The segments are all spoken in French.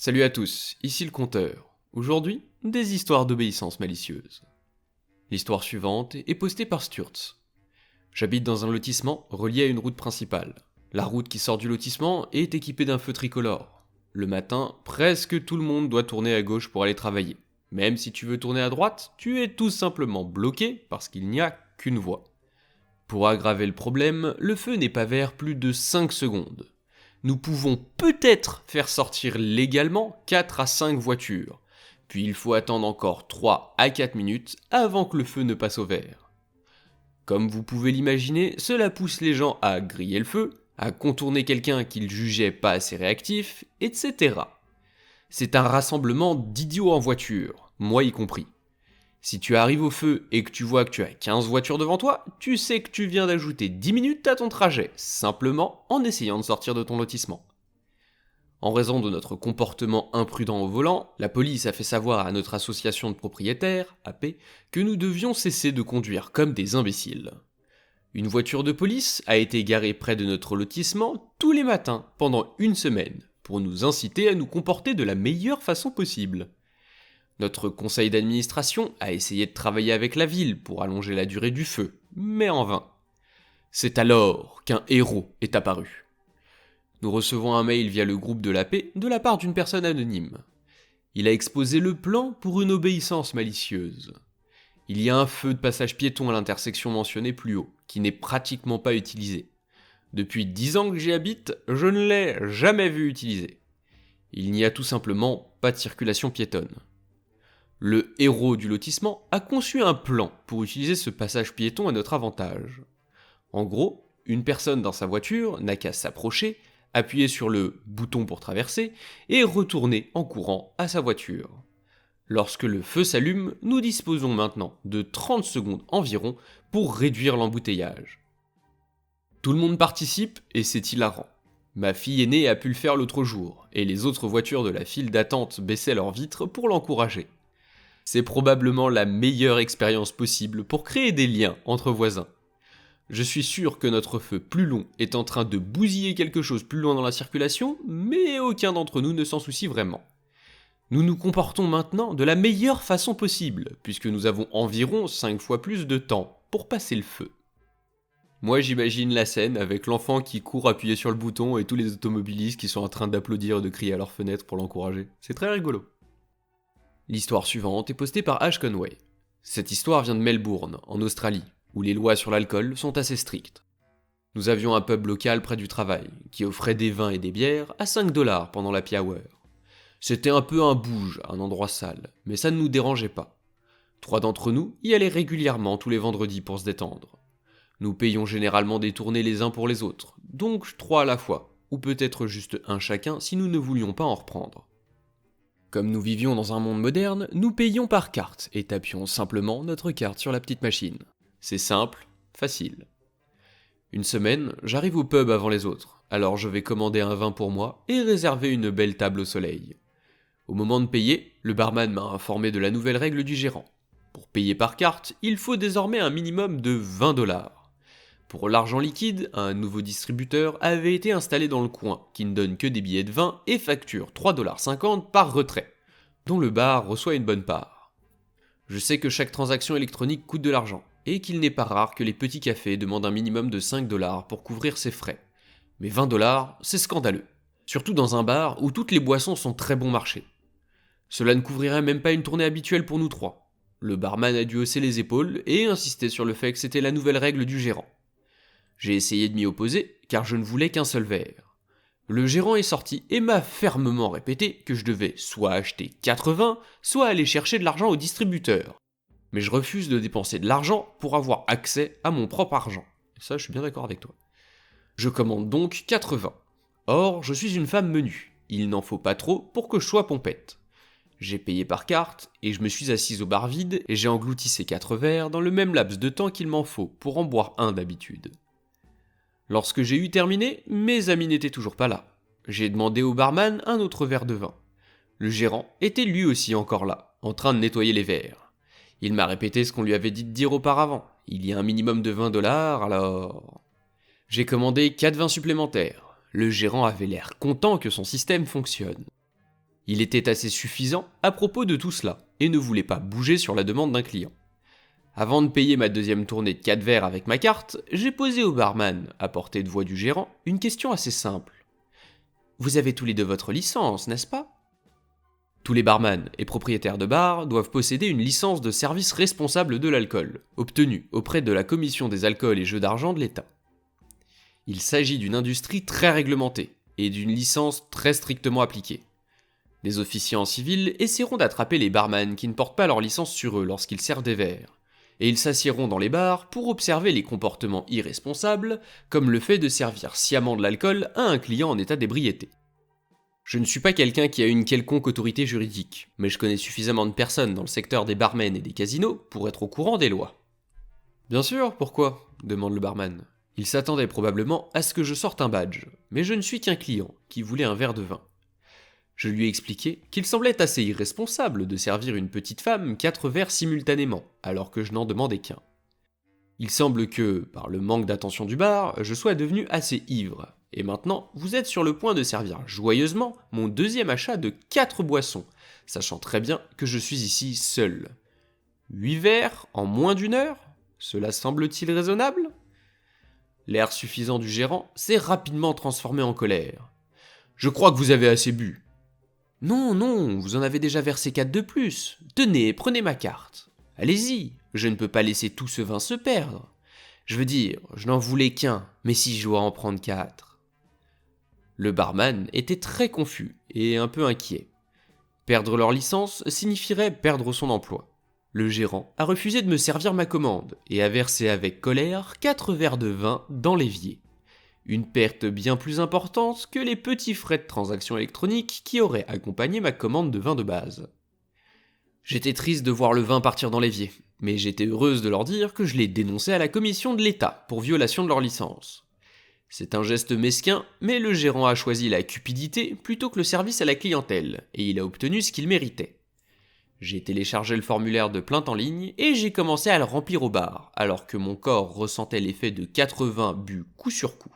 Salut à tous, ici le compteur. Aujourd'hui, des histoires d'obéissance malicieuse. L'histoire suivante est postée par Sturz. J'habite dans un lotissement relié à une route principale. La route qui sort du lotissement est équipée d'un feu tricolore. Le matin, presque tout le monde doit tourner à gauche pour aller travailler. Même si tu veux tourner à droite, tu es tout simplement bloqué parce qu'il n'y a qu'une voie. Pour aggraver le problème, le feu n'est pas vert plus de 5 secondes. Nous pouvons peut-être faire sortir légalement 4 à 5 voitures, puis il faut attendre encore 3 à 4 minutes avant que le feu ne passe au vert. Comme vous pouvez l'imaginer, cela pousse les gens à griller le feu, à contourner quelqu'un qu'ils jugeaient pas assez réactif, etc. C'est un rassemblement d'idiots en voiture, moi y compris. Si tu arrives au feu et que tu vois que tu as 15 voitures devant toi, tu sais que tu viens d'ajouter 10 minutes à ton trajet, simplement en essayant de sortir de ton lotissement. En raison de notre comportement imprudent au volant, la police a fait savoir à notre association de propriétaires, AP, que nous devions cesser de conduire comme des imbéciles. Une voiture de police a été garée près de notre lotissement tous les matins pendant une semaine, pour nous inciter à nous comporter de la meilleure façon possible. Notre conseil d'administration a essayé de travailler avec la ville pour allonger la durée du feu, mais en vain. C'est alors qu'un héros est apparu. Nous recevons un mail via le groupe de la paix de la part d'une personne anonyme. Il a exposé le plan pour une obéissance malicieuse. Il y a un feu de passage piéton à l'intersection mentionnée plus haut, qui n'est pratiquement pas utilisé. Depuis 10 ans que j'y habite, je ne l'ai jamais vu utilisé. Il n'y a tout simplement pas de circulation piétonne. Le héros du lotissement a conçu un plan pour utiliser ce passage piéton à notre avantage. En gros, une personne dans sa voiture n'a qu'à s'approcher, appuyer sur le bouton pour traverser et retourner en courant à sa voiture. Lorsque le feu s'allume, nous disposons maintenant de 30 secondes environ pour réduire l'embouteillage. Tout le monde participe et c'est hilarant. Ma fille aînée a pu le faire l'autre jour, et les autres voitures de la file d'attente baissaient leurs vitres pour l'encourager. C'est probablement la meilleure expérience possible pour créer des liens entre voisins. Je suis sûr que notre feu plus long est en train de bousiller quelque chose plus loin dans la circulation, mais aucun d'entre nous ne s'en soucie vraiment. Nous nous comportons maintenant de la meilleure façon possible, puisque nous avons environ 5 fois plus de temps pour passer le feu. Moi j'imagine la scène avec l'enfant qui court appuyer sur le bouton et tous les automobilistes qui sont en train d'applaudir et de crier à leur fenêtre pour l'encourager. C'est très rigolo. L'histoire suivante est postée par Ash Conway. Cette histoire vient de Melbourne, en Australie, où les lois sur l'alcool sont assez strictes. Nous avions un pub local près du travail, qui offrait des vins et des bières à 5$ pendant l'happy hour. C'était un peu un bouge, un endroit sale, mais ça ne nous dérangeait pas. 3 d'entre nous y allaient régulièrement tous les vendredis pour se détendre. Nous payions généralement des tournées les uns pour les autres, donc 3 à la fois, ou peut-être juste un chacun si nous ne voulions pas en reprendre. Comme nous vivions dans un monde moderne, nous payions par carte et tapions simplement notre carte sur la petite machine. C'est simple, facile. Une semaine, j'arrive au pub avant les autres, alors je vais commander un vin pour moi et réserver une belle table au soleil. Au moment de payer, le barman m'a informé de la nouvelle règle du gérant. Pour payer par carte, il faut désormais un minimum de 20$. Pour l'argent liquide, un nouveau distributeur avait été installé dans le coin, qui ne donne que des billets de vin et facture 3,50$ par retrait, dont le bar reçoit une bonne part. Je sais que chaque transaction électronique coûte de l'argent, et qu'il n'est pas rare que les petits cafés demandent un minimum de 5$ pour couvrir ses frais. Mais 20$, c'est scandaleux. Surtout dans un bar où toutes les boissons sont très bon marché. Cela ne couvrirait même pas une tournée habituelle pour nous 3. Le barman a dû hausser les épaules et insister sur le fait que c'était la nouvelle règle du gérant. J'ai essayé de m'y opposer, car je ne voulais qu'un seul verre. Le gérant est sorti et m'a fermement répété que je devais soit acheter 80, soit aller chercher de l'argent au distributeur. Mais je refuse de dépenser de l'argent pour avoir accès à mon propre argent. Ça, je suis bien d'accord avec toi. Je commande donc 80. Or, je suis une femme menue. Il n'en faut pas trop pour que je sois pompette. J'ai payé par carte, et je me suis assise au bar vide, et j'ai englouti ces 4 verres dans le même laps de temps qu'il m'en faut pour en boire un d'habitude. Lorsque j'ai eu terminé, mes amis n'étaient toujours pas là. J'ai demandé au barman un autre verre de vin. Le gérant était lui aussi encore là, en train de nettoyer les verres. Il m'a répété ce qu'on lui avait dit de dire auparavant. Il y a un minimum de 20$, alors... J'ai commandé 4 vins supplémentaires. Le gérant avait l'air content que son système fonctionne. Il était assez suffisant à propos de tout cela, et ne voulait pas bouger sur la demande d'un client. Avant de payer ma deuxième tournée de 4 verres avec ma carte, j'ai posé au barman, à portée de voix du gérant, une question assez simple. Vous avez tous les deux votre licence, n'est-ce pas ? Tous les barman et propriétaires de bars doivent posséder une licence de service responsable de l'alcool, obtenue auprès de la Commission des alcools et jeux d'argent de l'État. Il s'agit d'une industrie très réglementée et d'une licence très strictement appliquée. Les officiers en civil essaieront d'attraper les barman qui ne portent pas leur licence sur eux lorsqu'ils servent des verres, et ils s'assiéront dans les bars pour observer les comportements irresponsables, comme le fait de servir sciemment de l'alcool à un client en état d'ébriété. Je ne suis pas quelqu'un qui a une quelconque autorité juridique, mais je connais suffisamment de personnes dans le secteur des barmen et des casinos pour être au courant des lois. Bien sûr, pourquoi ? Demande le barman. Il s'attendait probablement à ce que je sorte un badge, mais je ne suis qu'un client qui voulait un verre de vin. Je lui ai expliqué qu'il semblait assez irresponsable de servir une petite femme 4 verres simultanément, alors que je n'en demandais qu'un. Il semble que, par le manque d'attention du bar, je sois devenu assez ivre, et maintenant vous êtes sur le point de servir joyeusement mon deuxième achat de 4 boissons, sachant très bien que je suis ici seul. 8 verres en moins d'1 heure ? Cela semble-t-il raisonnable ? L'air suffisant du gérant s'est rapidement transformé en colère. Je crois que vous avez assez bu. Non, vous en avez déjà versé 4 de plus. Tenez, prenez ma carte. Allez-y, je ne peux pas laisser tout ce vin se perdre. Je veux dire, je n'en voulais qu'un, mais si je dois en prendre 4. Le barman était très confus et un peu inquiet. Perdre leur licence signifierait perdre son emploi. Le gérant a refusé de me servir ma commande et a versé avec colère 4 verres de vin dans l'évier. Une perte bien plus importante que les petits frais de transaction électronique qui auraient accompagné ma commande de vin de base. J'étais triste de voir le vin partir dans l'évier, mais j'étais heureuse de leur dire que je l'ai dénoncé à la commission de l'État pour violation de leur licence. C'est un geste mesquin, mais le gérant a choisi la cupidité plutôt que le service à la clientèle, et il a obtenu ce qu'il méritait. J'ai téléchargé le formulaire de plainte en ligne et j'ai commencé à le remplir au bar, alors que mon corps ressentait l'effet de 80 bu coup sur coup.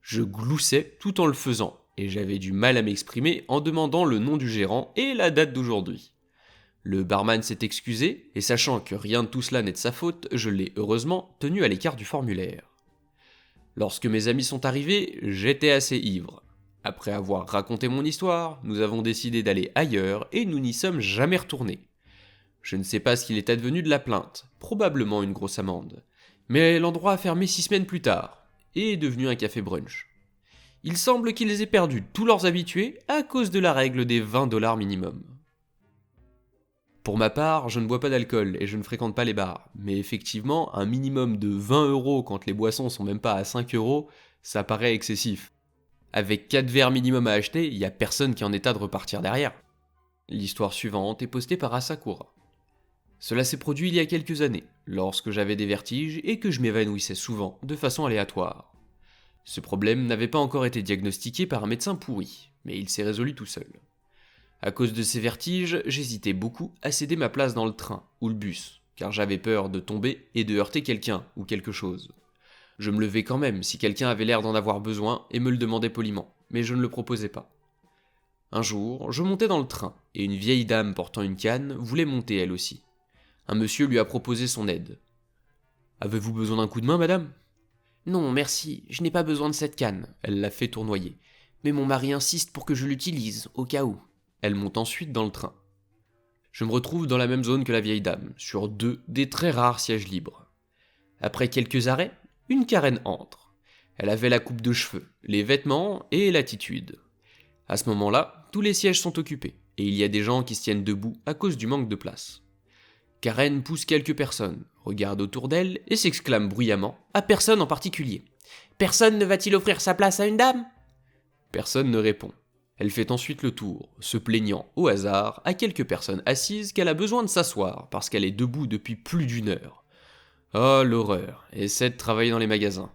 Je gloussais tout en le faisant, et j'avais du mal à m'exprimer en demandant le nom du gérant et la date d'aujourd'hui. Le barman s'est excusé, et sachant que rien de tout cela n'est de sa faute, je l'ai heureusement tenu à l'écart du formulaire. Lorsque mes amis sont arrivés, j'étais assez ivre. Après avoir raconté mon histoire, nous avons décidé d'aller ailleurs et nous n'y sommes jamais retournés. Je ne sais pas ce qu'il est advenu de la plainte, probablement une grosse amende. Mais l'endroit a fermé 6 semaines plus tard, et est devenu un café brunch. Il semble qu'ils aient perdu tous leurs habitués à cause de la règle des $20 minimum. Pour ma part, je ne bois pas d'alcool et je ne fréquente pas les bars, mais effectivement, un minimum de 20 € quand les boissons sont même pas à 5 €, ça paraît excessif. Avec 4 verres minimum à acheter, il y a personne qui est en état de repartir derrière. L'histoire suivante est postée par Asakura. Cela s'est produit il y a quelques années, lorsque j'avais des vertiges et que je m'évanouissais souvent, de façon aléatoire. Ce problème n'avait pas encore été diagnostiqué par un médecin pourri, mais il s'est résolu tout seul. À cause de ces vertiges, j'hésitais beaucoup à céder ma place dans le train ou le bus, car j'avais peur de tomber et de heurter quelqu'un ou quelque chose. Je me levais quand même si quelqu'un avait l'air d'en avoir besoin et me le demandait poliment, mais je ne le proposais pas. Un jour, je montais dans le train, et une vieille dame portant une canne voulait monter elle aussi. Un monsieur lui a proposé son aide. « Avez-vous besoin d'un coup de main, madame ?»« Non, merci, je n'ai pas besoin de cette canne. » Elle l'a fait tournoyer. « Mais mon mari insiste pour que je l'utilise, au cas où. » Elle monte ensuite dans le train. Je me retrouve dans la même zone que la vieille dame, sur 2 des très rares sièges libres. Après quelques arrêts, une carène entre. Elle avait la coupe de cheveux, les vêtements et l'attitude. À ce moment-là, tous les sièges sont occupés, et il y a des gens qui se tiennent debout à cause du manque de place. Karen pousse quelques personnes, regarde autour d'elle et s'exclame bruyamment, à personne en particulier. « Personne ne va-t-il offrir sa place à une dame ?» Personne ne répond. Elle fait ensuite le tour, se plaignant au hasard à quelques personnes assises qu'elle a besoin de s'asseoir parce qu'elle est debout depuis plus d'1 heure. Oh l'horreur, essaie de travailler dans les magasins.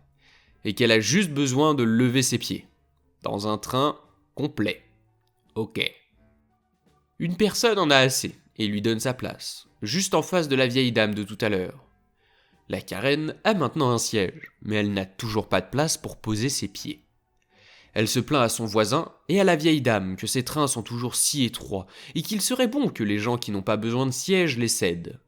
Et qu'elle a juste besoin de lever ses pieds. Dans un train complet. Ok. Une personne en a assez et lui donne sa place, juste en face de la vieille dame de tout à l'heure. La Karen a maintenant un siège, mais elle n'a toujours pas de place pour poser ses pieds. Elle se plaint à son voisin et à la vieille dame que ses trains sont toujours si étroits et qu'il serait bon que les gens qui n'ont pas besoin de sièges les cèdent.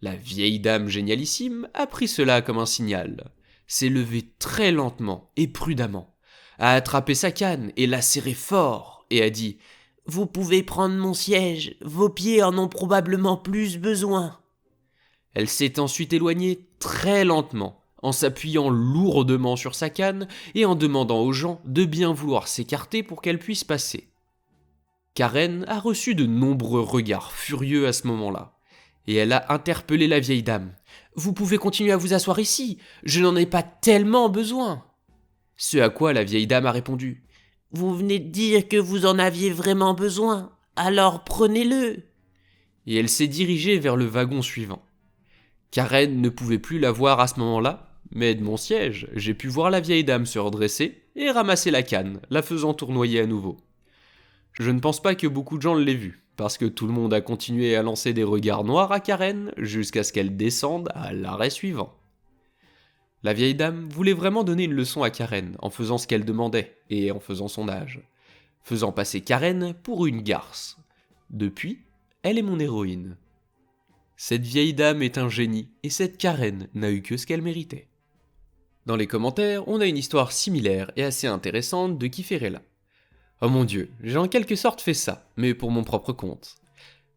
La vieille dame génialissime a pris cela comme un signal, s'est levée très lentement et prudemment, a attrapé sa canne et l'a serrée fort et a dit « Vous pouvez prendre mon siège, vos pieds en ont probablement plus besoin. » Elle s'est ensuite éloignée très lentement, en s'appuyant lourdement sur sa canne et en demandant aux gens de bien vouloir s'écarter pour qu'elle puisse passer. Karen a reçu de nombreux regards furieux à ce moment-là, et elle a interpellé la vieille dame. « Vous pouvez continuer à vous asseoir ici, je n'en ai pas tellement besoin. » Ce à quoi la vieille dame a répondu « Vous venez de dire que vous en aviez vraiment besoin, alors prenez-le. » Et elle s'est dirigée vers le wagon suivant. Karen ne pouvait plus la voir à ce moment-là, mais de mon siège, j'ai pu voir la vieille dame se redresser et ramasser la canne, la faisant tournoyer à nouveau. Je ne pense pas que beaucoup de gens l'aient vue, parce que tout le monde a continué à lancer des regards noirs à Karen jusqu'à ce qu'elle descende à l'arrêt suivant. La vieille dame voulait vraiment donner une leçon à Karen en faisant ce qu'elle demandait et en faisant son âge, faisant passer Karen pour une garce. Depuis, elle est mon héroïne. Cette vieille dame est un génie et cette Karen n'a eu que ce qu'elle méritait. Dans les commentaires, on a une histoire similaire et assez intéressante de Kiferella. Oh mon dieu, j'ai en quelque sorte fait ça, mais pour mon propre compte.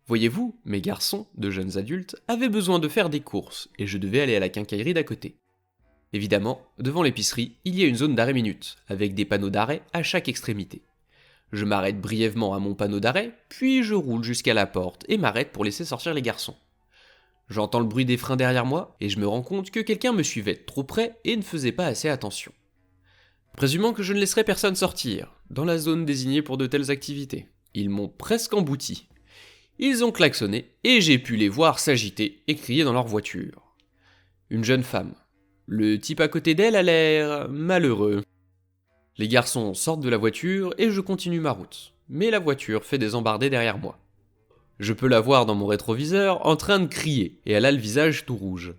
Voyez-vous, mes garçons, de jeunes adultes, avaient besoin de faire des courses et je devais aller à la quincaillerie d'à côté. Évidemment, devant l'épicerie, il y a une zone d'arrêt minute, avec des panneaux d'arrêt à chaque extrémité. Je m'arrête brièvement à mon panneau d'arrêt, puis je roule jusqu'à la porte et m'arrête pour laisser sortir les garçons. J'entends le bruit des freins derrière moi et je me rends compte que quelqu'un me suivait trop près et ne faisait pas assez attention. Présumant que je ne laisserai personne sortir, dans la zone désignée pour de telles activités. Ils m'ont presque embouti. Ils ont klaxonné et j'ai pu les voir s'agiter et crier dans leur voiture. Une jeune femme. Le type à côté d'elle a l'air malheureux. Les garçons sortent de la voiture et je continue ma route, mais la voiture fait des embardées derrière moi. Je peux la voir dans mon rétroviseur en train de crier et elle a le visage tout rouge.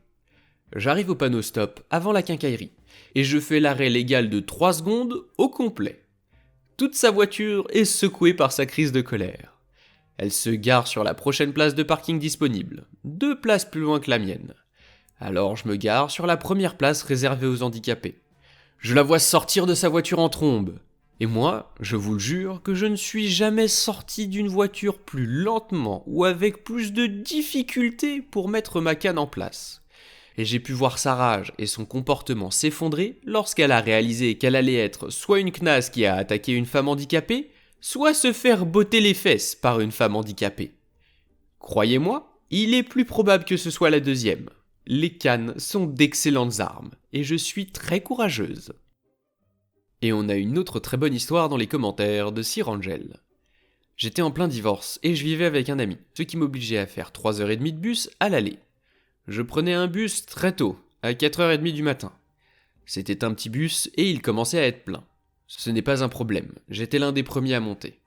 J'arrive au panneau stop avant la quincaillerie et je fais l'arrêt légal de 3 secondes au complet. Toute sa voiture est secouée par sa crise de colère. Elle se gare sur la prochaine place de parking disponible, 2 places plus loin que la mienne. Alors je me gare sur la première place réservée aux handicapés. Je la vois sortir de sa voiture en trombe. Et moi, je vous le jure que je ne suis jamais sorti d'une voiture plus lentement ou avec plus de difficulté pour mettre ma canne en place. Et j'ai pu voir sa rage et son comportement s'effondrer lorsqu'elle a réalisé qu'elle allait être soit une knasse qui a attaqué une femme handicapée, soit se faire botter les fesses par une femme handicapée. Croyez-moi, il est plus probable que ce soit la deuxième. Les cannes sont d'excellentes armes et je suis très courageuse. Et on a une autre très bonne histoire dans les commentaires de Sir Angel. J'étais en plein divorce et je vivais avec un ami, ce qui m'obligeait à faire 3h30 de bus à l'aller. Je prenais un bus très tôt, à 4h30 du matin. C'était un petit bus et il commençait à être plein. Ce n'est pas un problème, j'étais l'un des premiers à monter.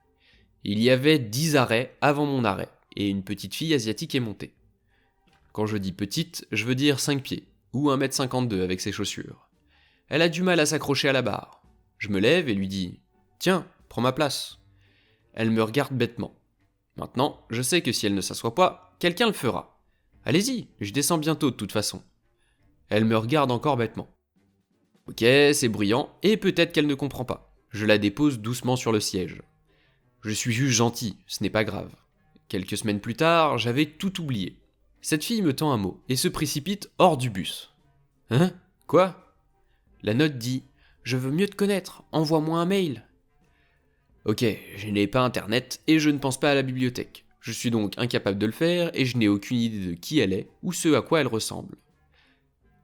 Il y avait 10 arrêts avant mon arrêt et une petite fille asiatique est montée. Quand je dis petite, je veux dire 5 pieds, ou 1m52 avec ses chaussures. Elle a du mal à s'accrocher à la barre. Je me lève et lui dis « Tiens, prends ma place ». Elle me regarde bêtement. Maintenant, je sais que si elle ne s'assoit pas, quelqu'un le fera. Allez-y, je descends bientôt de toute façon. Elle me regarde encore bêtement. Ok, c'est bruyant, et peut-être qu'elle ne comprend pas. Je la dépose doucement sur le siège. Je suis juste gentil, ce n'est pas grave. Quelques semaines plus tard, j'avais tout oublié. Cette fille me tend un mot, et se précipite hors du bus. Hein ? Quoi ? La note dit « Je veux mieux te connaître, envoie-moi un mail ». Ok, je n'ai pas internet, et je ne pense pas à la bibliothèque. Je suis donc incapable de le faire, et je n'ai aucune idée de qui elle est, ou ce à quoi elle ressemble.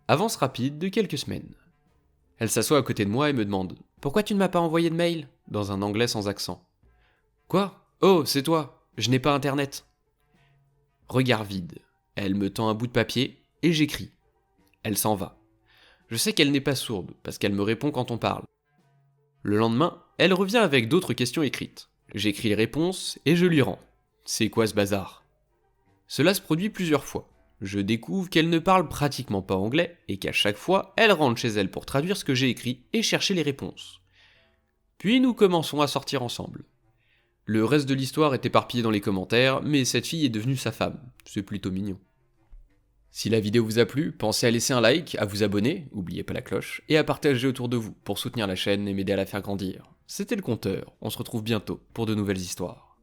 Avance rapide de quelques semaines. Elle s'assoit à côté de moi et me demande « Pourquoi tu ne m'as pas envoyé de mail ?» dans un anglais sans accent. « Quoi ? Oh, c'est toi, je n'ai pas internet. » Regard vide. Elle me tend un bout de papier, et j'écris. Elle s'en va. Je sais qu'elle n'est pas sourde, parce qu'elle me répond quand on parle. Le lendemain, elle revient avec d'autres questions écrites. J'écris les réponses, et je lui rends. C'est quoi ce bazar ? Cela se produit plusieurs fois. Je découvre qu'elle ne parle pratiquement pas anglais, et qu'à chaque fois, elle rentre chez elle pour traduire ce que j'ai écrit et chercher les réponses. Puis nous commençons à sortir ensemble. Le reste de l'histoire est éparpillé dans les commentaires, mais cette fille est devenue sa femme. C'est plutôt mignon. Si la vidéo vous a plu, pensez à laisser un like, à vous abonner, n'oubliez pas la cloche, et à partager autour de vous pour soutenir la chaîne et m'aider à la faire grandir. C'était le Conteur, on se retrouve bientôt pour de nouvelles histoires.